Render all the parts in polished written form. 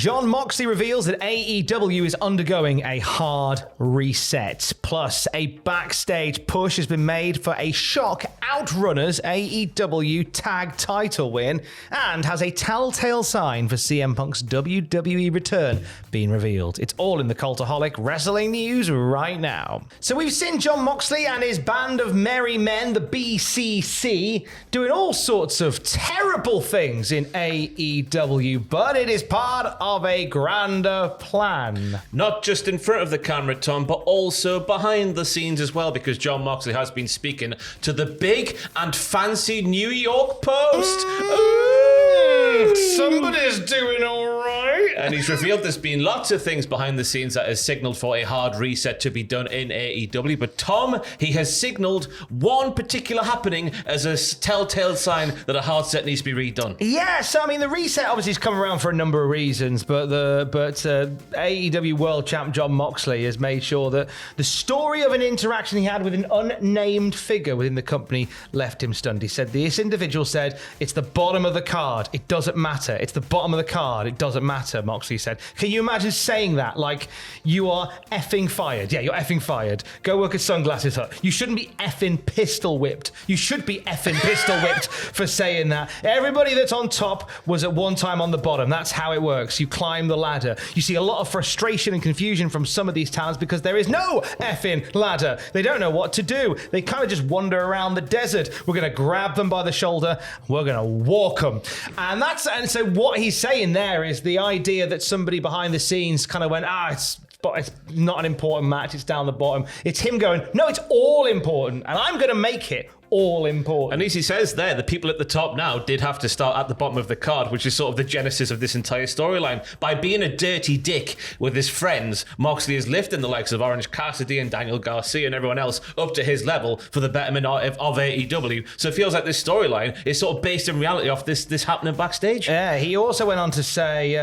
Jon Moxley reveals that AEW is undergoing a hard reset. Plus, a backstage push has been made for a shock Outrunners AEW tag title win, and has a telltale sign for CM Punk's WWE return being revealed. It's all in the Cultaholic wrestling news right now. So we've seen Jon Moxley and his band of merry men, the BCC, doing all sorts of terrible things in AEW, but it is part of a grander plan. Not just in front of the camera, Tom, but also behind the scenes as well, because Jon Moxley has been speaking to the big and fancy New York Post. Somebody's doing all right. And he's revealed there's been lots of things behind the scenes that has signalled for a hard reset to be done in AEW. But Tom, he has signalled one particular happening as a telltale sign that a hard set needs to be redone. Yes, I mean, the reset obviously has come around for a number of reasons, but AEW World Champ Jon Moxley has made sure that the story of an interaction he had with an unnamed figure within the company left him stunned. He said, this individual said, it's the bottom of the card. It doesn't matter. It's the bottom of the card. It doesn't matter, Moxley said. Can you imagine saying that? Like, you are effing fired. Yeah, you're effing fired. Go work at Sunglasses Hut. You shouldn't be effing pistol whipped. You should be effing pistol whipped for saying that. Everybody that's on top was at one time on the bottom. That's how it works. You climb the ladder. You see a lot of frustration and confusion from some of these talents because there is no effing ladder. They don't know what to do. They kind of just wander around the desert. We're going to grab them by the shoulder. We're going to walk them. And so what he's saying there is the idea that somebody behind the scenes kind of went, it's not an important match, it's down the bottom. It's him going, no, it's all important, and I'm going to make it all important. And as he says there, the people at the top now did have to start at the bottom of the card, which is sort of the genesis of this entire storyline. By being a dirty dick with his friends, Moxley is lifting the likes of Orange Cassidy and Daniel Garcia and everyone else up to his level for the betterment of AEW. So it feels like this storyline is sort of based in reality off this happening backstage. Yeah, he also went on to say, he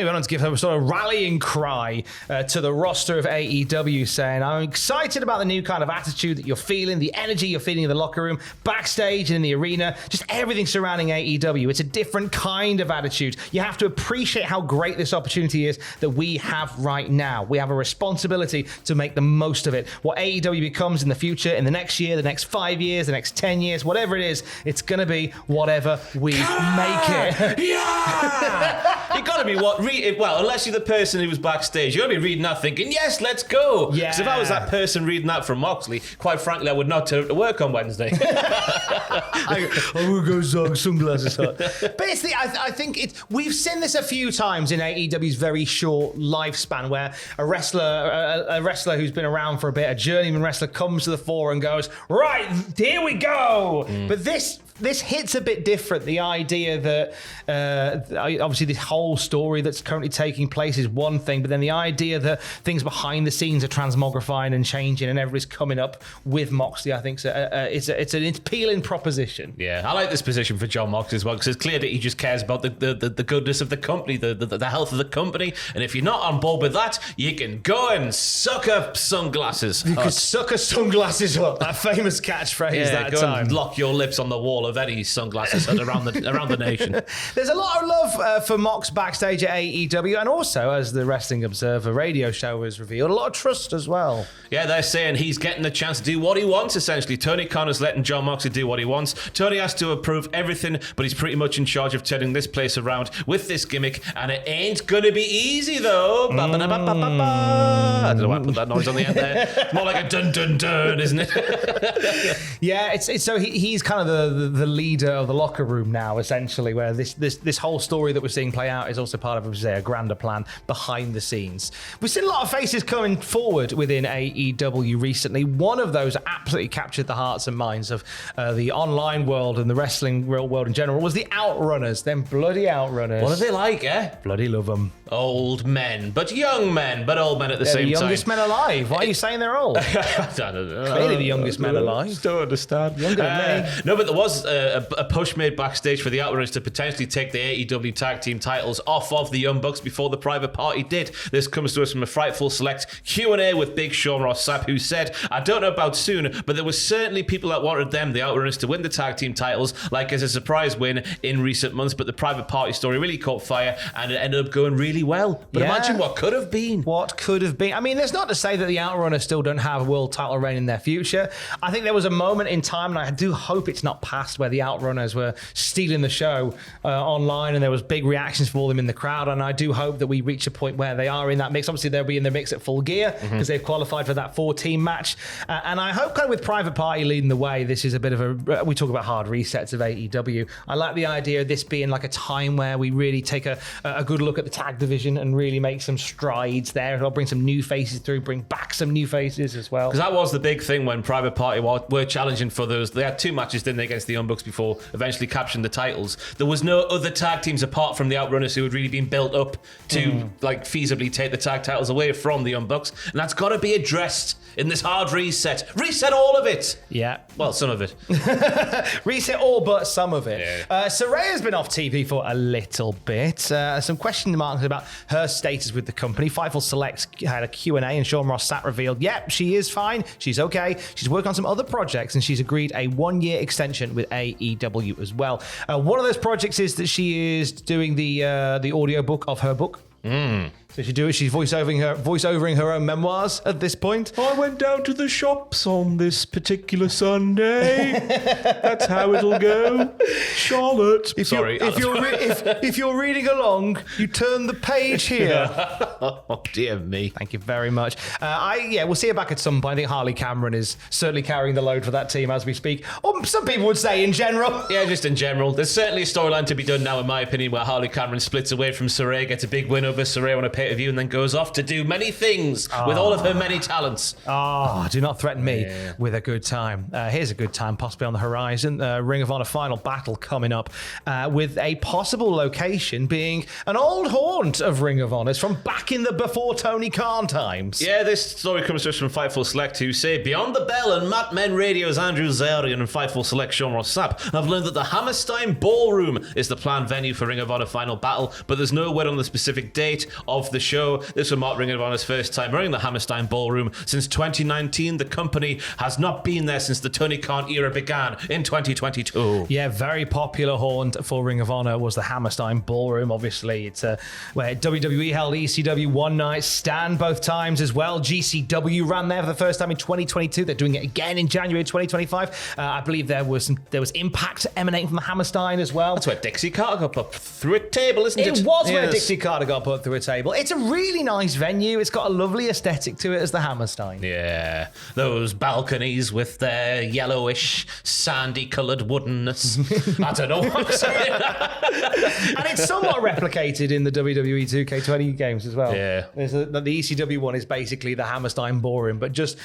went on to give a sort of rallying cry to the roster of AEW, saying, I'm excited about the new kind of attitude that you're feeling, the energy you're feeling in the locker room, backstage and in the arena, just everything surrounding AEW. It's a different kind of attitude. You have to appreciate how great this opportunity is that we have right now. We have a responsibility to make the most of it. What AEW becomes in the future, in the next year, the next 5 years, the next 10 years, whatever it is, it's going to be whatever we make it. Yeah! You got to be unless you're the person who was backstage, you got to be reading that thinking, yes, let's go. Yeah. Because if I was that person reading that from Moxley, quite frankly, I would not turn up to work on Wednesday. I will go Sunglasses Hut. Basically, I think we've seen this a few times in AEW's very short lifespan, where a wrestler who's been around for a bit, a journeyman wrestler, comes to the fore and goes, right, here we go. But this hits a bit different. The idea that obviously this whole story that's currently taking place is one thing, but then the idea that things behind the scenes are transmogrifying and changing and everybody's coming up with Moxley, I think it's an appealing proposition. Yeah, I like this position for Jon Moxley as well, because it's clear that he just cares about the goodness of the company, the health of the company, and if you're not on board with that, you can go and suck a Sunglasses Hut. You could suck a Sunglasses Hut, that famous catchphrase that time. And lock your lips on the wall of any Sunglasses Hut around the nation. There's a lot of love for Mox backstage at AEW, and also, as the Wrestling Observer radio show has revealed, a lot of trust as well. Yeah, they're saying he's getting the chance to do what he wants, essentially. Tony Khan's letting Jon Moxley do what he wants. Tony has to approve everything, but he's pretty much in charge of turning this place around with this gimmick, and it ain't gonna be easy, though. I don't know why I put that noise on the end there. More like a dun-dun-dun, isn't it? Yeah, it's so he's kind of the leader of the locker room now, essentially, where this whole story that we're seeing play out is also part of a grander plan behind the scenes. We've seen a lot of faces coming forward within AEW recently. One of those absolutely captured the hearts and minds of the online world and the wrestling world in general was the Outrunners, them bloody Outrunners. What are they like, eh? Bloody love them. Old men, but young men, but old men at the same time. The youngest men alive. Why are you saying they're old? I don't know. Clearly the youngest men alive. I don't understand. Younger than me. No, but there was a push made backstage for the Outrunners to potentially take the AEW tag team titles off of the Young Bucks before the private party did. This comes to us from a Frightful Select Q&A with Big Sean Ross Sapp, who said, I don't know about soon, but there was certainly people that wanted them, the Outrunners, to win the tag team titles, like as a surprise win in recent months, but the private party story really caught fire and it ended up going really really well. But imagine what could have been. What could have been. I mean, there's not to say that the Outrunners still don't have a world title reign in their future. I think there was a moment in time, and I do hope it's not past, where the Outrunners were stealing the show online, and there was big reactions for them in the crowd. And I do hope that we reach a point where they are in that mix. Obviously, they'll be in the mix at Full Gear because they've qualified for that 4-team match. And I hope kind of with Private Party leading the way, this is a bit of a... We talk about hard resets of AEW. I like the idea of this being like a time where we really take a good look at the tag division and really make some strides there. I'll bring some new faces through, bring back some new faces as well. Because that was the big thing when Private Party were challenging for those. They had 2 matches, didn't they, against the Young Bucks before eventually capturing the titles. There was no other tag teams apart from the Outrunners who had really been built up to like feasibly take the tag titles away from the Young Bucks. And that's got to be addressed in this hard reset. Reset all of it. Yeah. Well, some of it. Reset all but some of it. Yeah. Soraya's been off TV for a little bit. Some question marks about her status with the company. Fightful Select had a Q&A and Sean Ross Sapp revealed, yep, she is fine. She's okay. She's working on some other projects and she's agreed a 1-year extension with AEW as well. One of those projects is that she is doing the audio book of her book. So she's voiceovering her own memoirs at this point. I went down to the shops on this particular Sunday. That's how it'll go. Charlotte. If you're reading along, you turn the page here. Oh dear me. Thank you very much. We'll see her back at some point. I think Harley Cameron is certainly carrying the load for that team as we speak. Or some people would say in general. Yeah, just in general. There's certainly a storyline to be done now, in my opinion, where Harley Cameron splits away from Saraya, gets a big win over Saraya on a pay-per-view, and then goes off to do many things with all of her many talents. Do not threaten me with a good time. Here's a good time possibly on the horizon. Ring of Honor Final Battle coming up with a possible location being an old haunt of Ring of Honors from back in the before Tony Khan times. Yeah, this story comes to us from Fightful Select, who say, Beyond the Bell and Matt Men Radio's Andrew Zarian and Fightful Select Sean Ross Sapp have learned that the Hammerstein Ballroom is the planned venue for Ring of Honor Final Battle, but there's no word on the specific date of the show. This will mark Ring of Honor's first time running the Hammerstein Ballroom since 2019. The company has not been there since the Tony Khan era began in 2022. Yeah, very popular haunt for Ring of Honor was the Hammerstein Ballroom. Obviously, it's where WWE held ECW One Night Stand both times as well. GCW ran there for the first time in 2022. They're doing it again in January 2025. I believe there was Impact emanating from the Hammerstein as well. That's where Dixie Carter got put through a table, isn't it? It was where Dixie Carter got put through a table. It's a really nice venue. It's got a lovely aesthetic to it as the Hammerstein. Yeah, those balconies with their yellowish, sandy-coloured woodenness. I don't know what I'm saying. And it's somewhat replicated in the WWE 2K20 games as well. Yeah. The ECW one is basically the Hammerstein Ballroom, but just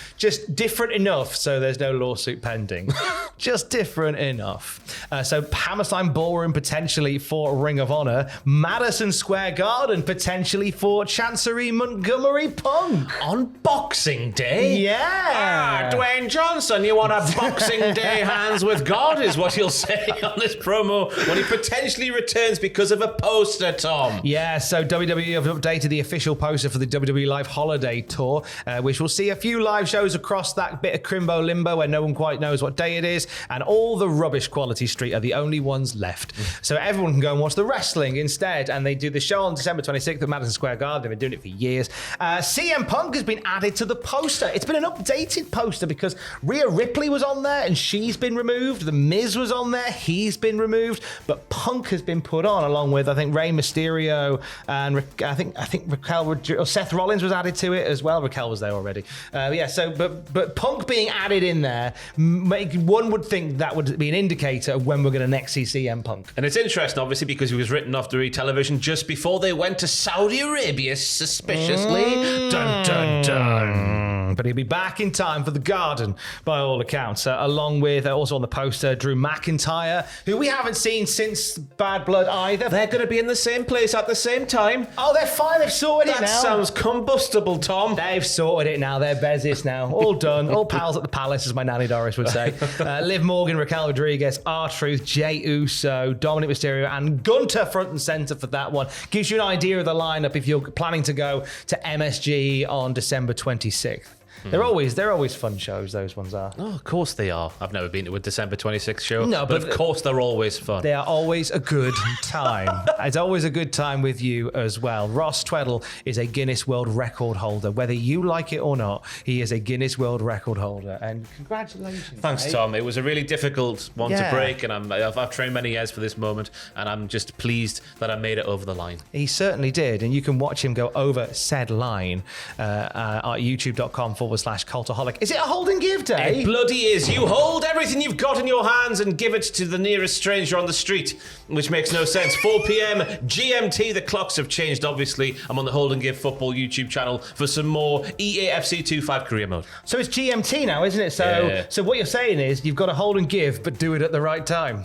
different enough so there's no lawsuit pending. Just different enough. So Hammerstein Ballroom potentially for Ring of Honor. Madison Square Garden potentially for Chancery Montgomery Punk. On Boxing Day? Yeah. Dwayne Johnson, you want a Boxing Day hands with God is what you'll say on this promo when he potentially returns because of a poster, Tom. Yeah, so WWE have updated the official poster for the WWE Live Holiday Tour, which will see a few live shows across that bit of Crimbo Limbo where no one quite knows what day it is, and all the rubbish quality street are the only ones left. So everyone can go and watch the wrestling instead, and they do the show on December 26th at Madison Square Garden. They've been doing it for years. CM Punk has been added to the poster. It's been an updated poster because Rhea Ripley was on there and she's been removed. The Miz was on there, he's been removed, but Punk has been put on along with, I think, Rey Mysterio and I think Raquel, Seth Rollins was added to it as well. Raquel was there already. But Punk being added in there, one would think that would be an indicator of when we're going to next see CM Punk. And it's interesting, obviously, because he was written off WWE television just before they went to Saudi Arabia, suspiciously. Dun, dun, dun. But he'll be back in time for the Garden, by all accounts. Along with, also on the poster, Drew McIntyre, who we haven't seen since Bad Blood either. They're going to be in the same place at the same time. Oh, they're fine. They've sorted it now. That sounds combustible, Tom. They've sorted it now. They're Bezos now. All done. All pals at the palace, as my nanny Doris would say. Liv Morgan, Raquel Rodriguez, R-Truth, Jey Uso, Dominic Mysterio, and Gunter front and centre for that one. Gives you an idea of the lineup if you're planning to go to MSG on December 26th. They're always fun shows, those ones are. Oh, of course they are. I've never been to a December 26th show. No, but of course they're always fun. They are always a good time. It's always a good time with you as well. Ross Tweddle is a Guinness World Record holder. Whether you like it or not, he is a Guinness World Record holder. And congratulations. Thanks, mate. Tom. It was a really difficult one Yeah. to break, and I've trained many years for this moment, and I'm just pleased that I made it over the line. He certainly did, and you can watch him go over said line at youtube.com/Cultaholic. Is it a hold and give day? It bloody is. You hold everything you've got in your hands and give it to the nearest stranger on the street, which makes no sense. 4 p.m. GMT. The clocks have changed, obviously. I'm on the Hold and Give Football YouTube channel for some more EAFC 2-5 career mode. So it's GMT now, isn't it? So what you're saying is you've got to hold and give, but do it at the right time.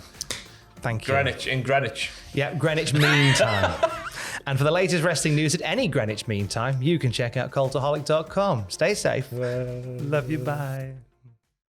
Thank you. In Greenwich. Yeah, Greenwich Mean Time. And for the latest wrestling news at any Greenwich Mean Time, you can check out cultaholic.com. Stay safe. Love you. Bye.